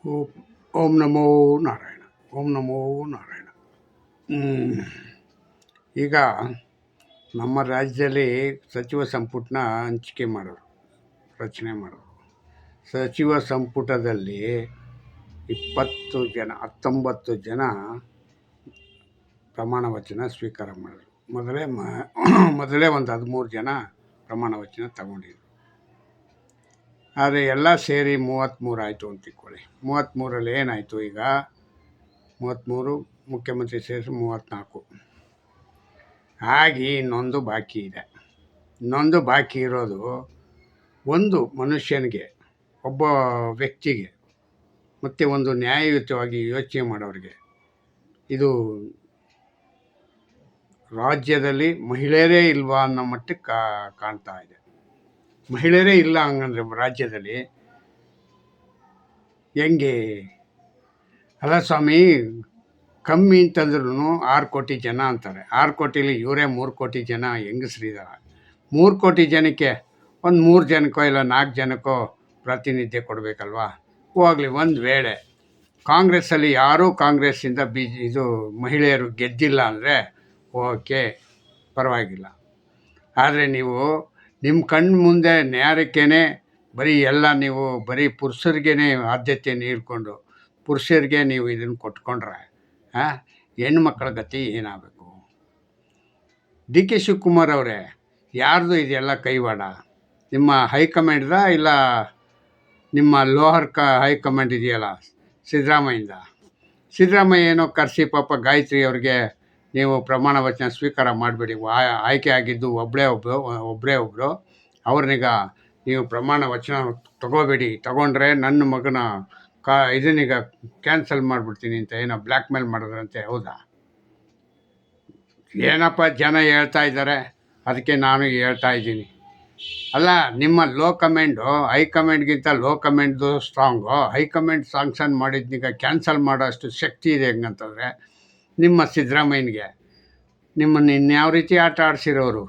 ಓ- ಓಂ ನಮೋ ನಾರಾಯಣ. ಓಂ ನಮೋ ನಾರಾಯಣ. ಈಗ ನಮ್ಮ ರಾಜ್ಯದಲ್ಲಿ ಸಚಿವ ಸಂಪುಟನ ಹಂಚಿಕೆ ಮಾಡೋರು, ರಚನೆ ಮಾಡೋರು. ಸಚಿವ ಸಂಪುಟದಲ್ಲಿ 19 ಜನ ಪ್ರಮಾಣ ವಚನ ಸ್ವೀಕಾರ ಮಾಡಿದ್ರು. ಮೊದಲೇ ಒಂದು 13 ಜನ ಪ್ರಮಾಣ ವಚನ ತಗೊಂಡಿದ್ರು. ಆದರೆ ಎಲ್ಲ ಸೇರಿ 33 ಆಯಿತು ಅಂತ ತಿಳ್ಕೊಳ್ಳಿ. 33ರಲ್ಲಿ ಏನಾಯಿತು? ಈಗ 33 ಮುಖ್ಯಮಂತ್ರಿ ಸೇರಿಸಿ 34 ಆಗಿ ಇನ್ನೊಂದು ಬಾಕಿ ಇದೆ. ಇನ್ನೊಂದು ಬಾಕಿ ಇರೋದು ಒಂದು ಮನುಷ್ಯನಿಗೆ, ಒಬ್ಬ ವ್ಯಕ್ತಿಗೆ, ಮತ್ತು ಒಂದು ನ್ಯಾಯಯುತವಾಗಿ ಯೋಚನೆ ಮಾಡೋರಿಗೆ. ಇದು ರಾಜ್ಯದಲ್ಲಿ ಮಹಿಳೆಯರೇ ಇಲ್ವಾ ಅನ್ನೋ ಮಟ್ಟಕ್ಕೆ ಕಾಣ್ತಾ ಇದೆ. ಮಹಿಳೆಯರೇ ಇಲ್ಲ ಹಂಗಂದ್ರೆ ರಾಜ್ಯದಲ್ಲಿ ಹೆಂಗೆ? ಅಲ್ಲ ಸ್ವಾಮಿ, ಕಮ್ಮಿ ಅಂತಂದ್ರೂ 6 ಕೋಟಿ ಜನ ಅಂತಾರೆ. 6 ಕೋಟಿಲಿ ಇವರೇ 3 ಕೋಟಿ ಜನ ಹೆಂಗಸ್ರಿದ್ದಾರೆ. 3 ಕೋಟಿ ಜನಕ್ಕೆ ಒಂದು 3 ಜನಕ್ಕೋ ಇಲ್ಲ 4 ಜನಕ್ಕೋ ಪ್ರಾತಿನಿಧ್ಯ ಕೊಡಬೇಕಲ್ವಾ? ಹೋಗಲಿ, ಒಂದು ವೇಳೆ ಕಾಂಗ್ರೆಸ್ಸಲ್ಲಿ ಯಾರೂ ಕಾಂಗ್ರೆಸ್ಸಿಂದ ಇದು ಮಹಿಳೆಯರು ಗೆದ್ದಿಲ್ಲ ಅಂದರೆ ಓಕೆ, ಪರವಾಗಿಲ್ಲ. ಆದರೆ ನೀವು ನಿಮ್ಮ ಕಣ್ಣು ಮುಂದೆ ನ್ಯಾಯಕ್ಕೇ ನೀವು ಬರೀ ಪುರುಷರಿಗೇ ಆದ್ಯತೆ ನೀಡಿಕೊಂಡು ಪುರುಷರಿಗೆ ನೀವು ಇದನ್ನು ಕೊಟ್ಕೊಂಡ್ರೆ ಹೆಣ್ಮಕ್ಳ ಗತಿ ಏನಾಗಬೇಕು? ಡಿ ಕೆ ಶಿವಕುಮಾರ್ ಅವರೇ, ಯಾರ್ದು ಇದೆಲ್ಲ ಕೈವಾಡ? ನಿಮ್ಮ ಹೈಕಮಾಂಡ್ದ ಇಲ್ಲ ನಿಮ್ಮ ಲೋಹರ್ ಹೈಕಮಾಂಡ್ ಇದೆಯಲ್ಲ ಸಿದ್ದರಾಮಯ್ಯ ಏನೋ ಕರೆಸಿ ಪಾಪ ಗಾಯತ್ರಿ ಅವ್ರಿಗೆ ನೀವು ಪ್ರಮಾಣ ವಚನ ಸ್ವೀಕಾರ ಮಾಡಬೇಡಿ, ಆಯ್ಕೆ ಆಗಿದ್ದು ಒಬ್ಬರೇ ಒಬ್ಬರು, ಅವ್ರನ್ನೀಗ ನೀವು ಪ್ರಮಾಣ ವಚನ ತಗೊಂಡ್ರೆ ನನ್ನ ಮಗನ ಇದನ್ನೀಗ ಕ್ಯಾನ್ಸಲ್ ಮಾಡಿಬಿಡ್ತೀನಿ ಅಂತ ಏನೋ ಬ್ಲ್ಯಾಕ್ ಮೇಲ್ ಮಾಡಿದ್ರಂತೆ. ಹೌದಾ? ಏನಪ್ಪ ಜನ ಹೇಳ್ತಾ ಇದ್ದಾರೆ, ಅದಕ್ಕೆ ನಾನು ಹೇಳ್ತಾ ಇದ್ದೀನಿ. ಅಲ್ಲ, ನಿಮ್ಮ ಲೋ ಕಮೆಂಡು ಹೈಕಮಾಂಡ್ಗಿಂತ ಲೋ ಕಮೆಂಡ್ದು ಸ್ಟ್ರಾಂಗು. ಹೈಕಮಾಂಡ್ ಸಾಂಕ್ಷನ್ ಮಾಡಿದ್ನೀಗ ಕ್ಯಾನ್ಸಲ್ ಮಾಡೋ ಅಷ್ಟು ಶಕ್ತಿ ಇದೆ ಹೆಂಗಂತಂದರೆ ನಿಮ್ಮ ಸಿದ್ದರಾಮಯ್ಯನಿಗೆ. ನಿಮ್ಮನ್ನು ಇನ್ಯಾವ ರೀತಿ ಆಟ ಆಡಿಸಿರೋರು?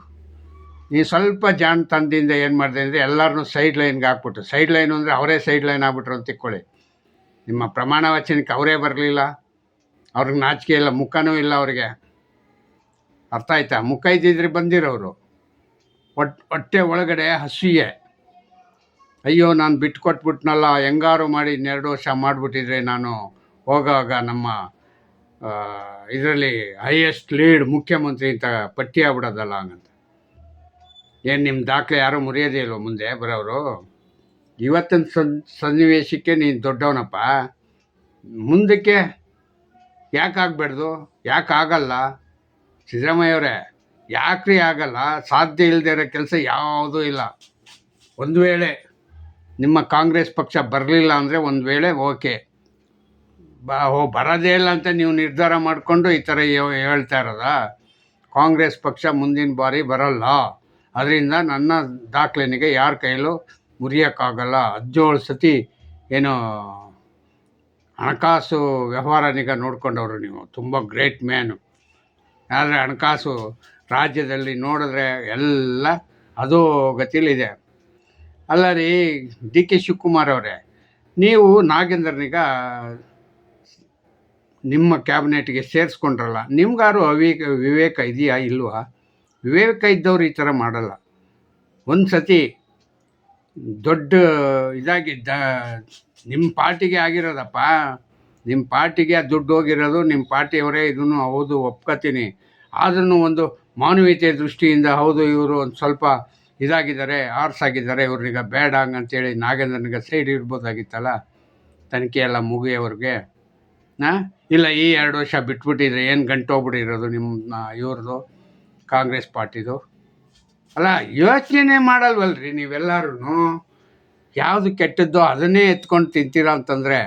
ನೀವು ಸ್ವಲ್ಪ ತಂದಿಂದ ಏನು ಮಾಡಿದೆ ಅಂದರೆ ಎಲ್ಲರನ್ನೂ ಸೈಡ್ ಲೈನ್ಗೆ ಹಾಕ್ಬಿಟ್ಟು, ಸೈಡ್ ಲೈನು ಅಂದರೆ ಅವರೇ ಸೈಡ್ ಲೈನ್ ಆಗ್ಬಿಟ್ರು ಅಂತ ತಿಳ್ಕೊಳ್ಳಿ. ನಿಮ್ಮ ಪ್ರಮಾಣ ವಚನಕ್ಕೆ ಅವರೇ ಬರಲಿಲ್ಲ, ಅವ್ರಿಗೆ ನಾಚಿಕೆ ಇಲ್ಲ, ಮುಖನೂ ಇಲ್ಲ ಅವರಿಗೆ. ಅರ್ಥ ಆಯ್ತಾ? ಮುಖ ಇದ್ದಿದ್ರೆ ಬಂದಿರೋರು. ಹೊಟ್ಟೆ ಒಳಗಡೆ ಹಸಿಯೇ, ಅಯ್ಯೋ ನಾನು ಬಿಟ್ಟು ಕೊಟ್ಬಿಟ್ನಲ್ಲ, ಹೆಂಗಾರು ಮಾಡಿ 2 ವರ್ಷ ಮಾಡಿಬಿಟ್ಟಿದ್ರೆ ನಾನು ಹೋಗುವಾಗ ನಮ್ಮ ಇದರಲ್ಲಿ ಹೈಯೆಸ್ಟ್ ಲೀಡ್ ಮುಖ್ಯಮಂತ್ರಿ ಅಂತ ಪಟ್ಟಿ ಆಗ್ಬಿಡೋದಲ್ಲ ಹಂಗಂತ. ಏನು ನಿಮ್ಮ ದಾಖಲೆ ಯಾರೂ ಮುರಿಯೋದೇ ಇಲ್ವ ಮುಂದೆ ಬರೋರು? ಇವತ್ತಿನ ಸನ್ನಿವೇಶಕ್ಕೆ ನೀನು ದೊಡ್ಡವನಪ್ಪ, ಮುಂದಕ್ಕೆ ಯಾಕೆ ಆಗಬಾರ್ದು? ಯಾಕೆ ಆಗಲ್ಲ? ಸಿದ್ದರಾಮಯ್ಯವರೇ, ಯಾಕ್ರಿ ಆಗಲ್ಲ? ಸಾಧ್ಯ ಇಲ್ಲದೆ ಇರೋ ಕೆಲಸ ಯಾವುದೂ ಇಲ್ಲ. ಒಂದು ವೇಳೆ ನಿಮ್ಮ ಕಾಂಗ್ರೆಸ್ ಪಕ್ಷ ಬರಲಿಲ್ಲ ಅಂದರೆ ಒಂದು ವೇಳೆ ಓಕೆ, ಬರೋದೇ ಇಲ್ಲ ಅಂತ ನೀವು ನಿರ್ಧಾರ ಮಾಡಿಕೊಂಡು ಈ ಥರ ಹೇಳ್ತಾ ಇರೋದಾ? ಕಾಂಗ್ರೆಸ್ ಪಕ್ಷ ಮುಂದಿನ ಬಾರಿ ಬರಲ್ಲ, ಅದರಿಂದ ನನ್ನ ದಾಖಲೆನಿಗೆ ಯಾರ ಕೈಯಲ್ಲೂ ಮುರಿಯೋಕ್ಕಾಗಲ್ಲ. 17 ಸತಿ ಏನೋ ಹಣಕಾಸು ವ್ಯವಹಾರನಿಗೆ ನೋಡ್ಕೊಂಡವರು ನೀವು, ತುಂಬ ಗ್ರೇಟ್ ಮ್ಯಾನು. ಆದರೆ ಹಣಕಾಸು ರಾಜ್ಯದಲ್ಲಿ ನೋಡಿದ್ರೆ ಎಲ್ಲ ಅದೋ ಗತಿಲಿದೆ. ಅಲ್ಲ ರೀ ಡಿ ಕೆ ಶಿವಕುಮಾರ್ ಅವರೇ, ನೀವು ನಾಗೇಂದ್ರನಿಗ ನಿಮ್ಮ ಕ್ಯಾಬಿನೆಟ್ಗೆ ಸೇರಿಸ್ಕೊಂಡ್ರಲ್ಲ, ನಿಮ್ಗಾರು ವಿವೇಕ ಇದೆಯಾ ಇಲ್ವಾ? ವಿವೇಕ ಇದ್ದವ್ರು ಈ ಥರ ಮಾಡಲ್ಲ. ಒಂದು ಸತಿ ದೊಡ್ಡ ಇದಾಗಿದ್ದ ನಿಮ್ಮ ಪಾರ್ಟಿಗೆ ಆಗಿರೋದಪ್ಪ, ನಿಮ್ಮ ಪಾರ್ಟಿಗೆ ದುಡ್ಡು ಹೋಗಿರೋದು, ನಿಮ್ಮ ಪಾರ್ಟಿಯವರೇ ಇದನ್ನು ಹೌದು ಒಪ್ಕೋತೀನಿ. ಆದ್ರೂ ಒಂದು ಮಾನವೀಯತೆ ದೃಷ್ಟಿಯಿಂದ ಹೌದು ಇವರು ಒಂದು ಸ್ವಲ್ಪ ಇದಾಗಿದ್ದಾರೆ, ಆರ್ಸಾಗಿದ್ದಾರೆ, ಇವ್ರನ್ನೀಗ ಬೇಡ ಹಂಗಂತೇಳಿ ನಾಗೇಂದ್ರನಿಗೆ ಸೈಡ್ ಇರ್ಬೋದಾಗಿತ್ತಲ್ಲ ತನಿಖೆ ಎಲ್ಲ ಮುಗಿಯೋವ್ರಿಗೆ. ಇಲ್ಲ ಈ 2 ವರ್ಷ ಬಿಟ್ಬಿಟ್ಟಿದ್ರೆ ಏನು ಗಂಟೋಗ್ಬಿಟ್ಟಿರೋದು ನಿಮ್ಮ ಇವ್ರದ್ದು ಕಾಂಗ್ರೆಸ್ ಪಾರ್ಟಿದು? ಅಲ್ಲ, ಯೋಚನೆ ಮಾಡಲ್ವಲ್ರಿ ನೀವೆಲ್ಲರೂ? ಯಾವುದು ಕೆಟ್ಟದ್ದೋ ಅದನ್ನೇ ಎತ್ಕೊಂಡು ತಿಂತೀರ ಅಂತಂದರೆ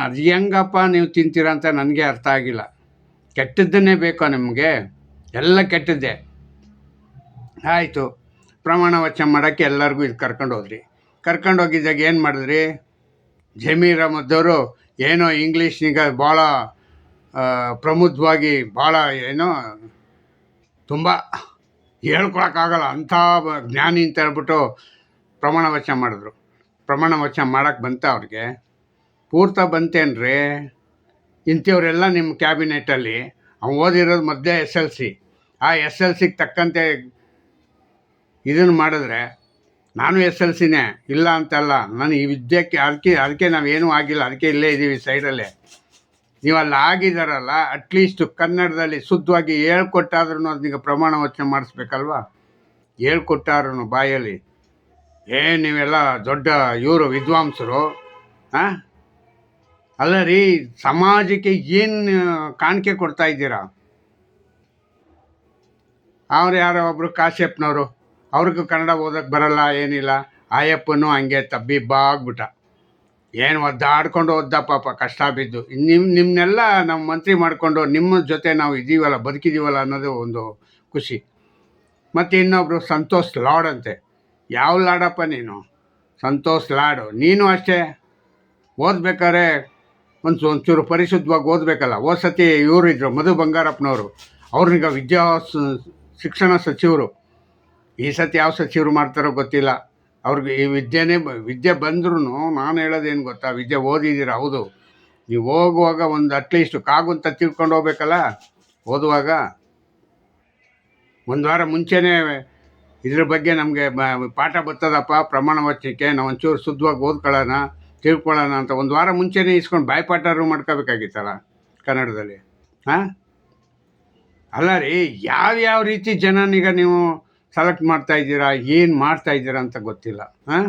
ಅದು ಹೆಂಗಪ್ಪ ನೀವು ತಿಂತೀರ ಅಂತ ನನಗೆ ಅರ್ಥ ಆಗಿಲ್ಲ. ಕೆಟ್ಟದ್ದನ್ನೇ ಬೇಕೋ ನಿಮಗೆ? ಎಲ್ಲ ಕೆಟ್ಟದ್ದೇ. ಆಯಿತು, ಪ್ರಮಾಣ ವಚನ ಮಾಡೋಕ್ಕೆ ಎಲ್ಲರಿಗೂ ಇದು ಕರ್ಕೊಂಡು ಹೋಗಿದ್ದಾಗ ಏನು ಮಾಡಿದ್ರಿ? ಜಮೀರ್ ಅಹ್ಮದವರು ಏನೋ ಇಂಗ್ಲೀಷ್ನಿಗೆ ಭಾಳ ಪ್ರಮುಖವಾಗಿ ಭಾಳ ಏನೋ ತುಂಬ ಹೇಳ್ಕೊಳಕ್ಕಾಗಲ್ಲ ಅಂಥ ಜ್ಞಾನಿ ಅಂತ ಹೇಳ್ಬಿಟ್ಟು ಪ್ರಮಾಣ ವಚನ ಮಾಡಿದ್ರು. ಪ್ರಮಾಣ ವಚನ ಮಾಡೋಕ್ಕೆ ಬಂತ ಅವ್ರಿಗೆ? ಪೂರ್ತ ಬಂತೇನ್ರಿ? ಇಂಥವ್ರೆಲ್ಲ ನಿಮ್ಮ ಕ್ಯಾಬಿನೆಟಲ್ಲಿ ಅವ್ನು ಓದಿರೋದು ಮೊದಲೇ SLC. ಆ SLCಗೆ ತಕ್ಕಂತೆ ಇದನ್ನು ಮಾಡಿದ್ರೆ, ನಾನು SLCನೇ ಇಲ್ಲ ಅಂತಲ್ಲ, ನಾನು ಈ ವಿದ್ಯೆಗೆ ಅದಕ್ಕೆ ನಾವೇನೂ ಆಗಿಲ್ಲ, ಅದಕ್ಕೆ ಇಲ್ಲೇ ಇದ್ದೀವಿ ಸೈಡಲ್ಲೇ. ನೀವು ಅಲ್ಲಿ ಆಗಿದ್ದಾರಲ್ಲ, ಅಟ್ಲೀಸ್ಟ್ ಕನ್ನಡದಲ್ಲಿ ಶುದ್ಧವಾಗಿ ಹೇಳ್ಕೊಟ್ಟಾದ್ರೂ ಅದೀಗ ಪ್ರಮಾಣ ವಚನ ಮಾಡಿಸ್ಬೇಕಲ್ವ? ಹೇಳ್ಕೊಟ್ಟಾರು ಬಾಯಲ್ಲಿ. ನೀವೆಲ್ಲ ದೊಡ್ಡ ಇವರು ವಿದ್ವಾಂಸರು. ಹಾಂ, ಅಲ್ಲ ರೀ, ಸಮಾಜಕ್ಕೆ ಏನು ಕಾಣಿಕೆ ಕೊಡ್ತಾ ಇದ್ದೀರಾ? ಅವ್ರು ಯಾರೋ ಒಬ್ಬರು ಕಾಶ್ಯಪ್ನವರು, ಅವ್ರಿಗೂ ಕನ್ನಡ ಓದೋಕ್ಕೆ ಬರಲ್ಲ, ಏನಿಲ್ಲ. ಆಯಪ್ಪನೂ ಹಂಗೆ ತಬ್ಬಿಬ್ಬಾಗ್ಬಿಟ್ಟ. ಏನು ಒದ್ದಾಡ್ಕೊಂಡು ಓದ್ದ ಪಾಪ, ಕಷ್ಟ ಬಿದ್ದು. ನಿಮ್ಮನ್ನೆಲ್ಲ ನಾವು ಮಂತ್ರಿ ಮಾಡಿಕೊಂಡು ನಿಮ್ಮ ಜೊತೆ ನಾವು ಇದ್ದೀವಲ್ಲ, ಬದುಕಿದ್ದೀವಲ್ಲ ಅನ್ನೋದು ಒಂದು ಖುಷಿ. ಮತ್ತು ಇನ್ನೊಬ್ಬರು ಸಂತೋಷ್ ಲಾಡ್ ಅಂತೆ. ಯಾವ ಲಾಡಪ್ಪ ನೀನು? ಸಂತೋಷ್ ಲಾಡು. ನೀನು ಅಷ್ಟೇ ಓದ್ಬೇಕಾದ್ರೆ ಒಂಚೂರು ಪರಿಶುದ್ಧವಾಗಿ ಓದಬೇಕಲ್ಲ. ಸತಿ ಇವರು ಇದ್ದರು, ಮಧು ಬಂಗಾರಪ್ಪನವರು, ಅವ್ರನ್ನೀಗ ಶಿಕ್ಷಣ ಸಚಿವರು. ಈ ಸತಿ ಯಾವ ಸಚಿವರು ಮಾಡ್ತಾರೋ ಗೊತ್ತಿಲ್ಲ. ಅವ್ರಿಗೆ ಈ ವಿದ್ಯೆ ಬಂದ್ರೂ ನಾನು ಹೇಳೋದೇನು ಗೊತ್ತಾ, ವಿದ್ಯೆ ಓದಿದ್ದೀರ ಹೌದು, ನೀವು ಹೋಗುವಾಗ ಒಂದು ಅಟ್ಲೀಸ್ಟ್ ಕಾಗುಂತ ತಿಳ್ಕೊಂಡು ಹೋಗ್ಬೇಕಲ್ಲ. ಓದುವಾಗ ಒಂದು ವಾರ ಮುಂಚೆನೇ ಇದ್ರ ಬಗ್ಗೆ ನಮಗೆ ಪಾಠ ಬರ್ತದಪ್ಪ ಪ್ರಮಾಣ ವಚನಕ್ಕೆ, ನಾವು ಒಂಚೂರು ಶುದ್ಧವಾಗಿ ಓದ್ಕೊಳ್ಳೋಣ, ತಿಳ್ಕೊಳ್ಳೋಣ ಅಂತ ಒಂದು ವಾರ ಮುಂಚೆನೇ ಇಸ್ಕೊಂಡು ಬಾಯ್ಪಾಠರು ಮಾಡ್ಕೋಬೇಕಾಗಿತ್ತಲ್ಲ ಕನ್ನಡದಲ್ಲಿ. ಹಾಂ, ಅಲ್ಲ ರೀ, ಯಾವ್ಯಾವ ರೀತಿ ಜನನೀಗ ನೀವು ಸೆಲೆಕ್ಟ್ ಮಾಡ್ತಾಯಿದ್ದೀರಾ, ಏನು ಮಾಡ್ತಾಯಿದ್ದೀರಾ ಅಂತ ಗೊತ್ತಿಲ್ಲ. ಹಾಂ,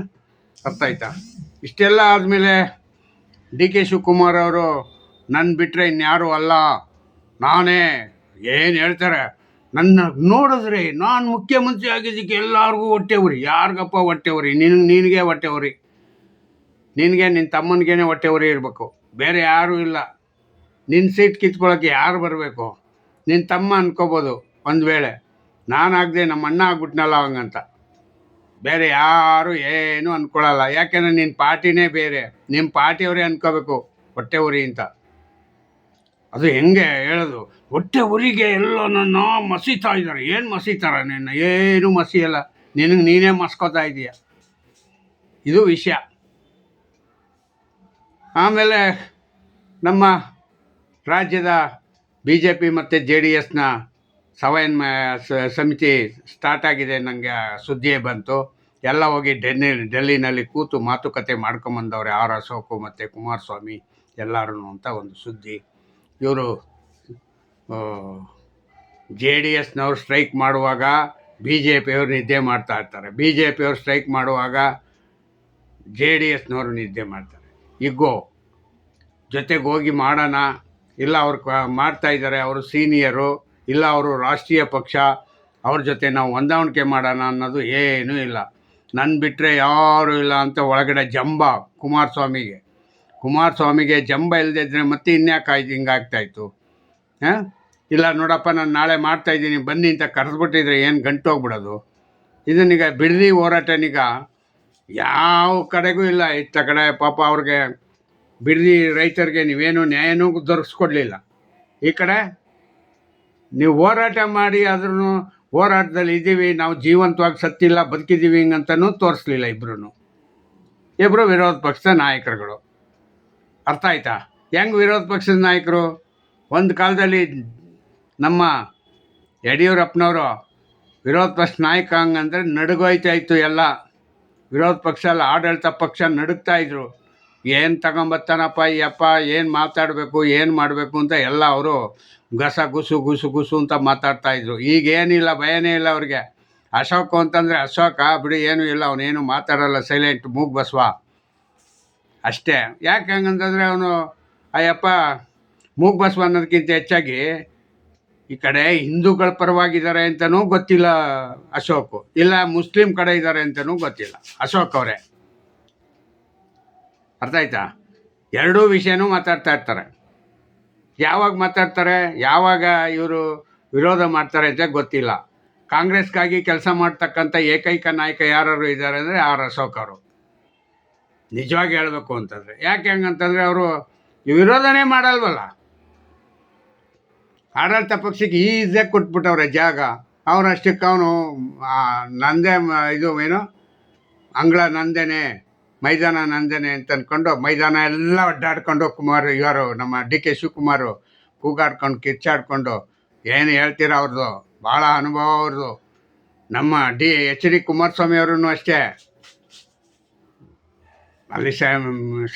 ಅರ್ಥ ಆಯ್ತಾ? ಇಷ್ಟೆಲ್ಲ ಆದಮೇಲೆ DK ಶಿವಕುಮಾರ್ ಅವರು ನನ್ನ ಬಿಟ್ಟರೆ ಇನ್ಯಾರೂ ಅಲ್ಲ, ನಾನೇ ಏನು ಹೇಳ್ತಾರೆ, ನನ್ನ ನೋಡಿದ್ರೆ ನಾನು ಮುಖ್ಯಮಂತ್ರಿ ಆಗಿದ್ದಕ್ಕೆ ಎಲ್ಲರಿಗೂ ಹೊಟ್ಟೆ ಉರಿ. ಯಾರಿಗಪ್ಪ ಹೊಟ್ಟೆ ಉರಿ? ನಿನಗೆ ಹೊಟ್ಟೆ ಉರಿ, ನಿನಗೆ ನಿನ್ನ ತಮ್ಮನಿಗೇನೆ ಹೊಟ್ಟೆ ಉರಿ ಇರಬೇಕು, ಬೇರೆ ಯಾರೂ ಇಲ್ಲ. ನಿನ್ನ ಸೀಟ್ ಕಿತ್ಕೊಳ್ಳೋಕ್ಕೆ ಯಾರು ಬರಬೇಕು? ನಿನ್ನ ತಮ್ಮ ಅನ್ಕೋಬೋದು ಒಂದು ವೇಳೆ, ನಾನಾಗದೆ ನಮ್ಮ ಅಣ್ಣ ಆಗ್ಬಿಟ್ನಲ್ಲ ಹಂಗಂತ. ಬೇರೆ ಯಾರು ಏನೂ ಅಂದ್ಕೊಳ್ಳಲ್ಲ, ಯಾಕೆಂದರೆ ನಿನ್ನ ಪಾರ್ಟಿನೇ ಬೇರೆ, ನಿಮ್ಮ ಪಾರ್ಟಿಯವರೇ ಅಂದ್ಕೋಬೇಕು ಹೊಟ್ಟೆ ಉರಿ ಅಂತ. ಅದು ಹೆಂಗೆ ಹೇಳೋದು? ಹೊಟ್ಟೆ ಉರಿಗೆ ಎಲ್ಲೋ ನನ್ನ ಮಸೀತಾ ಇದ್ದಾರೆ. ಏನು ಮಸೀತಾರ? ನಿನ್ನ ಏನು ಮಸಿಯಲ್ಲ, ನೀನೇ ಮಸ್ಕೋತಾ ಇದೀಯ. ಇದು ವಿಷಯ. ಆಮೇಲೆ ನಮ್ಮ ರಾಜ್ಯದ BJP ಮತ್ತು JDSನ ಸಮಿತಿ ಸ್ಟಾರ್ಟ್ ಆಗಿದೆ. ನನಗೆ ಸುದ್ದಿಯೇ ಬಂತು. ಎಲ್ಲ ಹೋಗಿ ಡೆಲ್ಲಿನಲ್ಲಿ ಕೂತು ಮಾತುಕತೆ ಮಾಡ್ಕೊಂಬಂದವ್ರೆ, R ಅಶೋಕು ಮತ್ತು ಕುಮಾರಸ್ವಾಮಿ ಎಲ್ಲರೂ ಅಂತ ಒಂದು ಸುದ್ದಿ. ಇವರು JDSನವ್ರು ಸ್ಟ್ರೈಕ್ ಮಾಡುವಾಗ BJPಯವರು ನಿದ್ದೆ ಮಾಡ್ತಾ ಇರ್ತಾರೆ, BJPಯವರು ಸ್ಟ್ರೈಕ್ ಮಾಡುವಾಗ JDSನವರು ನಿದ್ದೆ ಮಾಡ್ತಾರೆ. ಈಗೋ ಜೊತೆಗೆ ಹೋಗಿ ಮಾಡೋಣ, ಇಲ್ಲ ಅವ್ರು ಮಾಡ್ತಾಯಿದ್ದಾರೆ, ಅವರು ಸೀನಿಯರು, ಇಲ್ಲ ಅವರು ರಾಷ್ಟ್ರೀಯ ಪಕ್ಷ, ಅವ್ರ ಜೊತೆ ನಾವು ಹೊಂದಾಣಿಕೆ ಮಾಡೋಣ ಅನ್ನೋದು ಏನೂ ಇಲ್ಲ. ನನ್ನ ಬಿಟ್ಟರೆ ಯಾರೂ ಇಲ್ಲ ಅಂತ ಒಳಗಡೆ ಜಂಬ ಕುಮಾರಸ್ವಾಮಿಗೆ ಜಂಬ ಇಲ್ಲದಿದ್ದರೆ ಮತ್ತೆ ಇನ್ಯಾಕಾಯ್ತು ಹಿಂಗಾಗ್ತಾಯಿತ್ತು? ಹಾಂ, ಇಲ್ಲ ನೋಡಪ್ಪ ನಾನು ನಾಳೆ ಮಾಡ್ತಾಯಿದ್ದೀನಿ ಬನ್ನಿ ಅಂತ ಕರೆದ್ಬಿಟ್ಟಿದ್ರೆ ಏನು ಗಂಟು ಹೋಗ್ಬಿಡೋದು? ಇದನ್ನೀಗ ಬಿಡದಿ ಹೋರಾಟನೀಗ ಯಾವ ಕಡೆಗೂ ಇಲ್ಲ. ಇತ್ತ ಕಡೆ ಪಾಪ ಅವ್ರಿಗೆ ಬಿಡದಿ ರೈತರಿಗೆ ನೀವೇನು ನ್ಯಾಯನೂ ದೊರಕಿಸ್ಕೊಡ್ಲಿಲ್ಲ. ಈ ಕಡೆ ನೀವು ಹೋರಾಟ ಮಾಡಿ ಆದ್ರೂ ಹೋರಾಟದಲ್ಲಿ ಇದ್ದೀವಿ, ನಾವು ಜೀವಂತವಾಗಿ ಸತ್ತಿಲ್ಲ, ಬದುಕಿದ್ದೀವಿ ಹಿಂಗಂತನೂ ತೋರಿಸ್ಲಿಲ್ಲ. ಇಬ್ಬರು ವಿರೋಧ ಪಕ್ಷದ ನಾಯಕರುಗಳು. ಅರ್ಥ ಆಯ್ತಾ? ಹೆಂಗೆ ವಿರೋಧ ಪಕ್ಷದ ನಾಯಕರು? ಒಂದು ಕಾಲದಲ್ಲಿ ನಮ್ಮ ಯಡಿಯೂರಪ್ಪನವರು ವಿರೋಧ ಪಕ್ಷ ನಾಯಕ ಹಂಗಂದರೆ ನಡುಗೋಯ್ತಾಯಿತ್ತು. ಎಲ್ಲ ವಿರೋಧ ಪಕ್ಷ ಅಲ್ಲ, ಆಡಳಿತ ಪಕ್ಷ ನಡುಗ್ತಾಯಿದ್ರು. ಏನು ತಗೊಂಬತ್ತಾನಪ್ಪ ಈ ಅಪ್ಪ, ಏನು ಮಾತಾಡಬೇಕು, ಏನು ಮಾಡಬೇಕು ಅಂತ ಎಲ್ಲ ಅವರು ಗುಸು ಅಂತ ಮಾತಾಡ್ತಾಯಿದ್ರು. ಈಗೇನಿಲ್ಲ, ಭಯನೇ ಇಲ್ಲ ಅವ್ರಿಗೆ. ಅಶೋಕ್ ಅಂತಂದರೆ ಅಶೋಕ ಬಿಡಿ, ಏನೂ ಇಲ್ಲ, ಅವನೇನು ಮಾತಾಡೋಲ್ಲ, ಸೈಲೆಂಟ್ ಮೂಗ್ ಬಸವ ಅಷ್ಟೇ. ಯಾಕೆ ಹಂಗಂತಂದರೆ ಅವನು ಅಯ್ಯಪ್ಪ ಮೂಗ್ ಬಸವ ಅನ್ನೋದಕ್ಕಿಂತ ಹೆಚ್ಚಾಗಿ ಈ ಕಡೆ ಹಿಂದೂಗಳ ಪರವಾಗಿದ್ದಾರೆ ಅಂತಲೂ ಗೊತ್ತಿಲ್ಲ ಅಶೋಕು, ಇಲ್ಲ ಮುಸ್ಲಿಂ ಕಡೆ ಇದ್ದಾರೆ ಅಂತಲೂ ಗೊತ್ತಿಲ್ಲ ಅಶೋಕ್ ಅವರೇ. ಅರ್ಥ ಆಯ್ತಾ? ಎರಡೂ ವಿಷಯನೂ ಮಾತಾಡ್ತಾ ಇರ್ತಾರೆ. ಯಾವಾಗ ಮಾತಾಡ್ತಾರೆ, ಯಾವಾಗ ಇವರು ವಿರೋಧ ಮಾಡ್ತಾರೆ ಅಂತ ಗೊತ್ತಿಲ್ಲ. ಕಾಂಗ್ರೆಸ್ಗಾಗಿ ಕೆಲಸ ಮಾಡ್ತಕ್ಕಂಥ ಏಕೈಕ ನಾಯಕ ಯಾರು ಇದ್ದಾರೆ ಅಂದರೆ R ಅಶೋಕ್ ಅವರು. ನಿಜವಾಗಿ ಹೇಳಬೇಕು ಅಂತಂದರೆ ಯಾಕೆ ಹಂಗಂತಂದರೆ ಅವರು ವಿರೋಧನೇ ಮಾಡಲ್ವಲ್ಲ. ಆಡಳಿತ ಪಕ್ಷಕ್ಕೆ ಈಸಿಯಾಗಿ ಕೊಟ್ಬಿಟ್ಟವ್ರೆ ಜಾಗ. ಅವನಷ್ಟಕ್ಕೆ ಅವನು ನಂದೇ ಇದು ಏನು ಅಂಗಳ ನಂದೇನೆ ಮೈದಾನ ನಂದನೆ ಅಂತ ಅಂದ್ಕೊಂಡು ಮೈದಾನ ಎಲ್ಲ ಅಡ್ಡಾಡ್ಕೊಂಡು ಇವರು ನಮ್ಮ DK ಶಿವಕುಮಾರ್ ಕೂಗಾಡ್ಕೊಂಡು ಕಿರ್ಚಾಡ್ಕೊಂಡು ಏನು ಹೇಳ್ತೀರ ಅವ್ರದ್ದು ಭಾಳ ಅನುಭವ ಅವ್ರದ್ದು. ನಮ್ಮ HD ಕುಮಾರಸ್ವಾಮಿ ಅವ್ರೂ ಅಷ್ಟೇ, ಅಲ್ಲಿ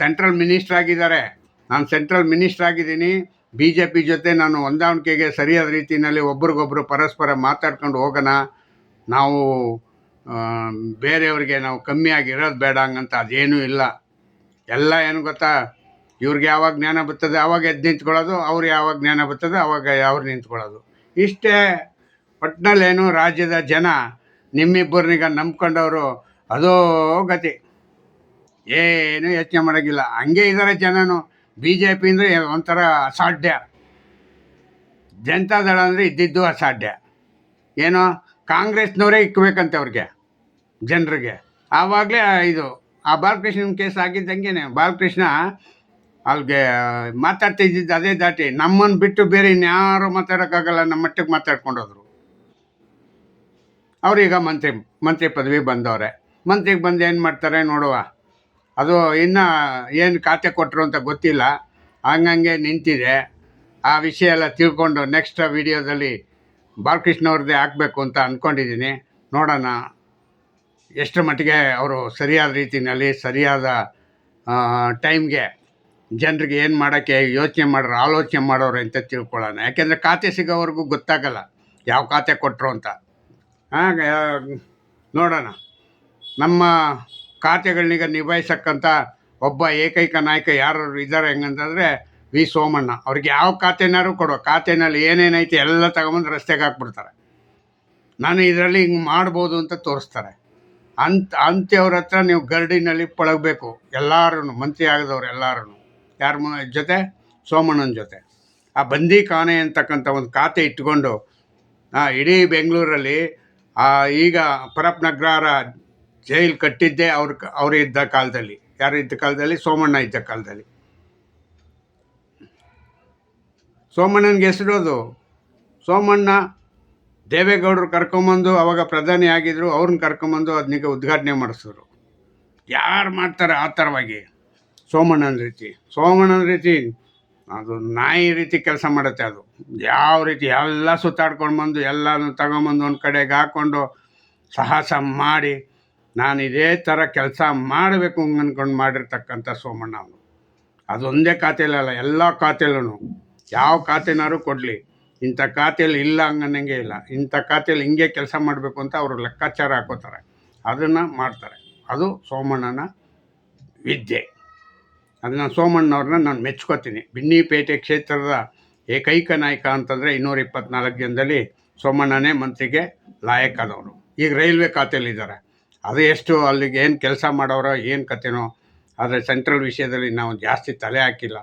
ಸೆಂಟ್ರಲ್ ಮಿನಿಸ್ಟರ್ ಆಗಿದ್ದಾರೆ. ನಾನು ಸೆಂಟ್ರಲ್ ಮಿನಿಸ್ಟರ್ ಆಗಿದ್ದೀನಿ. BJP ಜೊತೆ ನಾನು ಹೊಂದಾಣಿಕೆಗೆ ಸರಿಯಾದ ರೀತಿಯಲ್ಲಿ ಒಬ್ರಿಗೊಬ್ರು ಪರಸ್ಪರ ಮಾತಾಡ್ಕೊಂಡು ಹೋಗೋಣ, ನಾವು ಬೇರೆಯವ್ರಿಗೆ ನಾವು ಕಮ್ಮಿಯಾಗಿ ಇರೋದು ಬೇಡ ಹಂಗಂತ ಅದೇನೂ ಇಲ್ಲ. ಎಲ್ಲ ಏನು ಗೊತ್ತಾ, ಇವ್ರಿಗೆ ಯಾವಾಗ ಜ್ಞಾನ ಬರ್ತದೆ ಆವಾಗ ಎದ್ದು ನಿಂತ್ಕೊಳ್ಳೋದು, ಅವ್ರು ಯಾವಾಗ ಜ್ಞಾನ ಬರ್ತದೆ ಆವಾಗ ಅವ್ರು ನಿಂತ್ಕೊಳ್ಳೋದು, ಇಷ್ಟೇ. ಒಟ್ಟಿನಲ್ಲೇನು ರಾಜ್ಯದ ಜನ ನಿಮ್ಮಿಬ್ಬರನ್ನೀಗ ನಂಬ್ಕೊಂಡವರು ಅದೋ ಗತಿ, ಏನು ಯೋಚನೆ ಮಾಡೋಂಗಿಲ್ಲ. ಹಂಗೆ ಇದ್ದಾರೆ ಜನನು. BJP ಅಂದರೆ ಒಂಥರ ಅಸಾಧ್ಯ, ಜನತಾದಳ ಅಂದರೆ ಇದ್ದಿದ್ದು ಅಸಾಧ್ಯ. ಏನೋ ಕಾಂಗ್ರೆಸ್ನವರೇ ಇಕ್ಕಬೇಕಂತೆ ಅವ್ರಿಗೆ ಜನರಿಗೆ. ಆವಾಗಲೇ ಇದು ಆ ಬಾಲಕೃಷ್ಣನ ಕೇಸ್ ಆಗಿದ್ದಂಗೆ ಬಾಲಕೃಷ್ಣ ಅಲ್ಲಿಗೆ ಮಾತಾಡ್ತಿದ್ದಿದ್ದು ಅದೇ ದಾಟಿ, ನಮ್ಮನ್ನು ಬಿಟ್ಟು ಬೇರೆ ಇನ್ಯಾರು ಮಾತಾಡೋಕ್ಕಾಗಲ್ಲ, ನಮ್ಮ ಮಟ್ಟಕ್ಕೆ ಮಾತಾಡ್ಕೊಂಡೋದ್ರು. ಅವರೀಗ ಮಂತ್ರಿ ಪದವಿ ಬಂದವ್ರೆ. ಮಂತ್ರಿಗೆ ಬಂದು ಏನು ಮಾಡ್ತಾರೆ ನೋಡುವ. ಅದು ಇನ್ನೂ ಏನು ಖಾತೆ ಕೊಟ್ಟರು ಅಂತ ಗೊತ್ತಿಲ್ಲ, ಹಂಗಂಗೆ ನಿಂತಿದೆ. ಆ ವಿಷಯ ಎಲ್ಲ ತಿಳ್ಕೊಂಡು ನೆಕ್ಸ್ಟ್ ವಿಡಿಯೋದಲ್ಲಿ ಬಾಲಕೃಷ್ಣ ಅವ್ರದ್ದೇ ಹಾಕಬೇಕು ಅಂತ ಅಂದ್ಕೊಂಡಿದ್ದೀನಿ. ನೋಡೋಣ ಎಷ್ಟು ಮಟ್ಟಿಗೆ ಅವರು ಸರಿಯಾದ ರೀತಿಯಲ್ಲಿ ಸರಿಯಾದ ಟೈಮ್ಗೆ ಜನರಿಗೆ ಏನು ಮಾಡೋಕ್ಕೆ ಆಲೋಚನೆ ಮಾಡೋರು ಅಂತ ತಿಳ್ಕೊಳ್ಳೋಣ. ಯಾಕೆಂದರೆ ಖಾತೆ ಸಿಗೋವರೆಗೂ ಗೊತ್ತಾಗಲ್ಲ ಯಾವ ಖಾತೆ ಕೊಟ್ಟರು ಅಂತ. ನೋಡೋಣ. ನಮ್ಮ ಖಾತೆಗಳನ್ನೀಗ ನಿಭಾಯಿಸಕ್ಕಂಥ ಒಬ್ಬ ಏಕೈಕ ನಾಯಕ ಯಾರು ಇದ್ದಾರೆ ಹೆಂಗಂತಂದರೆ ವಿ ಸೋಮಣ್ಣ. ಅವ್ರಿಗೆ ಯಾವ ಖಾತೆನಾರು ಕೊಡೋ, ಖಾತೆನಲ್ಲಿ ಏನೇನೈತೆ ಎಲ್ಲ ತಗೊಂಬಂದು ರಸ್ತೆಗೆ ಹಾಕ್ಬಿಡ್ತಾರೆ. ನಾನು ಇದರಲ್ಲಿ ಹಿಂಗೆ ಮಾಡ್ಬೋದು ಅಂತ ತೋರಿಸ್ತಾರೆ. ಅಂಥವ್ರ ಹತ್ರ ನೀವು ಗರಡಿನಲ್ಲಿ ಪಳಗಬೇಕು ಎಲ್ಲರೂ, ಮಂತ್ರಿ ಆಗದವ್ರು ಎಲ್ಲರೂ. ಯಾರ ಜೊತೆ? ಸೋಮಣ್ಣನ ಜೊತೆ. ಆ ಬಂದಿ ಖಾನೆ ಅಂತಕ್ಕಂಥ ಒಂದು ಖಾತೆ ಇಟ್ಕೊಂಡು ಇಡೀ ಬೆಂಗಳೂರಲ್ಲಿ ಈಗ ಪರಪ್ ನಗರ ಜೈಲು ಕಟ್ಟಿದ್ದೇ ಅವ್ರು ಇದ್ದ ಕಾಲದಲ್ಲಿ. ಯಾರು ಇದ್ದ ಕಾಲದಲ್ಲಿ? ಸೋಮಣ್ಣ ಇದ್ದ ಕಾಲದಲ್ಲಿ. ಸೋಮಣ್ಣನಿಗೆ ಹೆಸರೋದು. ಸೋಮಣ್ಣ ದೇವೇಗೌಡರು ಕರ್ಕೊಂಬಂದು ಅವಾಗ ಪ್ರಧಾನಿ ಆಗಿದ್ದರು, ಅವ್ರನ್ನ ಕರ್ಕೊಂಬಂದು ಅದನ್ನೀಗ ಉದ್ಘಾಟನೆ ಮಾಡಿಸಿದ್ರು. ಯಾರು ಮಾಡ್ತಾರೆ ಆ ಥರವಾಗಿ? ಸೋಮಣ್ಣನ ರೀತಿ ಅದು ನಾಯಿ ರೀತಿ ಕೆಲಸ ಮಾಡುತ್ತೆ. ಅದು ಯಾವ ರೀತಿ ಎಲ್ಲ ಸುತ್ತಾಡ್ಕೊಂಡು ಬಂದು ಎಲ್ಲನೂ ತಗೊಂಬಂದು ಒಂದು ಕಡೆಗೆ ಹಾಕ್ಕೊಂಡು ಸಾಹಸ ಮಾಡಿ ನಾನು ಇದೇ ಥರ ಕೆಲಸ ಮಾಡಬೇಕು ಅಂದ್ಕೊಂಡು ಮಾಡಿರ್ತಕ್ಕಂಥ ಸೋಮಣ್ಣ ಅವನು. ಅದೊಂದೇ ಖಾತೆಯಲ್ಲ, ಎಲ್ಲ ಖಾತೆಯಲ್ಲೂ ಯಾವ ಖಾತೆನಾರು ಕೊಡಲಿ, ಇಂಥ ಖಾತೆಯಲ್ಲಿ ಇಲ್ಲ ಹಂಗನ್ನಂಗೆ ಇಲ್ಲ, ಇಂಥ ಖಾತೆಯಲ್ಲಿ ಹಿಂಗೆ ಕೆಲಸ ಮಾಡಬೇಕು ಅಂತ ಅವರು ಲೆಕ್ಕಾಚಾರ ಹಾಕೋತಾರೆ, ಅದನ್ನು ಮಾಡ್ತಾರೆ. ಅದು ಸೋಮಣ್ಣನ ವಿದ್ಯೆ. ಅದನ್ನು ಸೋಮಣ್ಣವ್ರನ್ನ ನಾನು ಮೆಚ್ಕೋತೀನಿ. ಬಿನ್ನಿಪೇಟೆ ಕ್ಷೇತ್ರದ ಏಕೈಕ ನಾಯಕ ಅಂತಂದರೆ 224 ಜನದಲ್ಲಿ ಸೋಮಣ್ಣನೇ ಮಂತ್ರಿಗೆ ಲಾಯಕ್ಕಾದವರು. ಈಗ ರೈಲ್ವೆ ಖಾತೆಯಲ್ಲಿದ್ದಾರೆ. ಅದು ಎಷ್ಟು ಅಲ್ಲಿಗೆ ಏನು ಕೆಲಸ ಮಾಡೋರೋ ಏನು ಕತೆನೋ. ಆದರೆ ಸೆಂಟ್ರಲ್ ವಿಷಯದಲ್ಲಿ ನಾವು ಜಾಸ್ತಿ ತಲೆ ಹಾಕಿಲ್ಲ.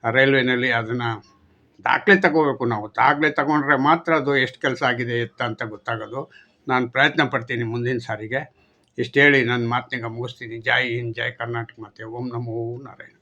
ರೈಲ್ವೆನಲ್ಲಿ ಅದನ್ನು ದಾಖಲೆ ತಗೋಬೇಕು. ನಾವು ದಾಖಲೆ ತಗೊಂಡ್ರೆ ಮಾತ್ರ ಅದು ಎಷ್ಟು ಕೆಲಸ ಆಗಿದೆ ಅಂತ ಗೊತ್ತಾಗೋದು. ನಾನು ಪ್ರಯತ್ನ ಪಡ್ತೀನಿ ಮುಂದಿನ ಸಾರಿಗೆ. ಇಷ್ಟು ಹೇಳಿ ನನ್ನ ಮಾತನ್ನ ಮುಗಿಸ್ತೀನಿ. ಜೈ ಹಿಂದ್, ಜೈ ಕರ್ನಾಟಕ ಮಾತೆ. ಓಂ ನಮೋ ನಾರಾಯಣ.